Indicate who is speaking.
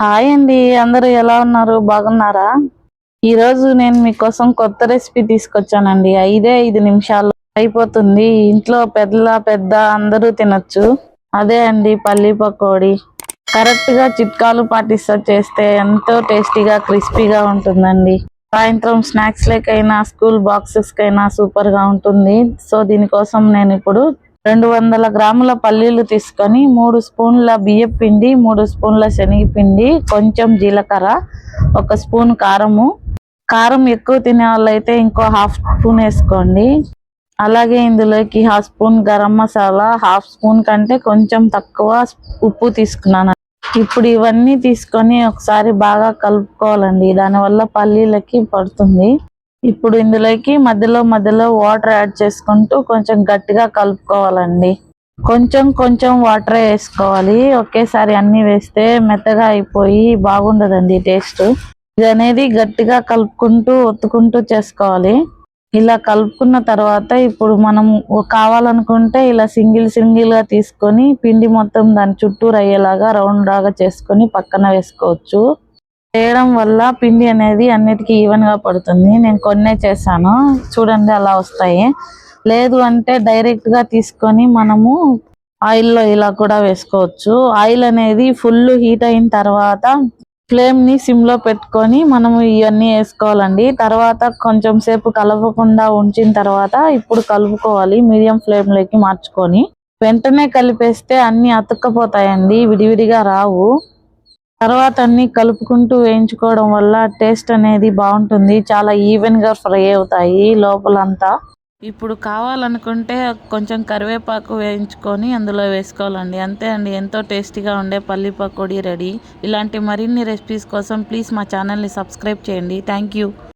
Speaker 1: Hi అండి. అందరూ ఎలా ఉన్నారు? బాగున్నారా? ఈరోజు నేను మీకోసం కొత్త రెసిపీ తీసుకొచ్చానండి. 5 నిమిషాల్లో అయిపోతుంది. ఇంట్లో పెద్ద అందరూ తినొచ్చు. అదే అండి పల్లి పకోడీ. కరెక్ట్‌గా చిట్కాలు పాటిస్తా చేస్తే ఎంతో టేస్టీగా, క్రిస్పీగా ఉంటుందండి. సాయంత్రం స్నాక్స్ లేకైనా, స్కూల్ బాక్సెస్‌కైనా సూపర్‌గా ఉంటుంది. సో, దీనికోసం నేనిప్పుడు 200 గ్రాముల పల్లీలు తీసుకొని 3 స్పూన్ల బియ్యపు పిండి, 3 స్పూన్ల శనగపిండి, కొంచెం జీలకర్ర, 1 స్పూన్ కారము. కారం ఎక్కువ తినే వాళ్ళైతే ఇంకో హాఫ్ స్పూన్ వేసుకోండి. అలాగే ఇందులోకి half spoon garam masala, half spoon కంటే కొంచెం తక్కువ ఉప్పు తీసుకున్నాను. ఇప్పుడు ఇవన్నీ తీసుకొని ఒకసారి బాగా కలుపుకోవాలండి. దానివల్ల పల్లీలకి పడుతుంది. ఇప్పుడు ఇందులోకి మధ్యలో వాటర్ యాడ్ చేసుకుంటూ కొంచెం గట్టిగా కలుపుకోవాలండి. కొంచెం కొంచెం వాటరే వేసుకోవాలి. ఒకేసారి అన్ని వేస్తే మెత్తగా అయిపోయి బాగుండదండి టేస్ట్. ఇది అనేది గట్టిగా కలుపుకుంటూ ఒత్తుకుంటూ చేసుకోవాలి. ఇలా కలుపుకున్న తర్వాత ఇప్పుడు మనం కావాలనుకుంటే ఇలా సింగిల్ గా తీసుకొని పిండి మొత్తం దాని చుట్టూరు అయ్యేలాగా రౌండ్ లాగా చేసుకొని పక్కన వేసుకోవచ్చు. చేయడం వల్ల పిండి అనేది అన్నిటికీ ఈవెన్ గా పడుతుంది. నేను కొన్నే చేశాను, చూడండి అలా వస్తాయి. లేదు అంటే డైరెక్ట్ గా తీసుకొని మనము ఆయిల్లో ఇలా కూడా వేసుకోవచ్చు. ఆయిల్ అనేది ఫుల్ హీట్ అయిన తర్వాత ఫ్లేమ్ ని సిమ్ లో పెట్టుకొని మనము ఇవన్నీ వేసుకోవాలండి. తర్వాత కొంచెం సేపు కలపకుండా ఉంచిన తర్వాత ఇప్పుడు కలుపుకోవాలి. మీడియం ఫ్లేమ్ లోకి మార్చుకొని వెంటనే కలిపేస్తే అన్ని అతుక్కపోతాయండి, విడివిడిగా రావు. తర్వాత అన్ని కలుపుకుంటూ వేయించుకోవడం వల్ల టేస్ట్ అనేది బాగుంటుంది. చాలా ఈవెన్ గా ఫ్రై అవుతాయి లోపలంతా. ఇప్పుడు కావాలనుకుంటే కొంచెం కరివేపాకు వేయించుకొని అందులో వేసుకోవాలండి. అంతే అండి, ఎంతో టేస్టీగా ఉండే పల్లి పకోడీ రెడీ. ఇలాంటి మరిన్ని రెసిపీస్ కోసం ప్లీజ్ మా ఛానల్ని సబ్స్క్రైబ్ చేయండి. Thank you.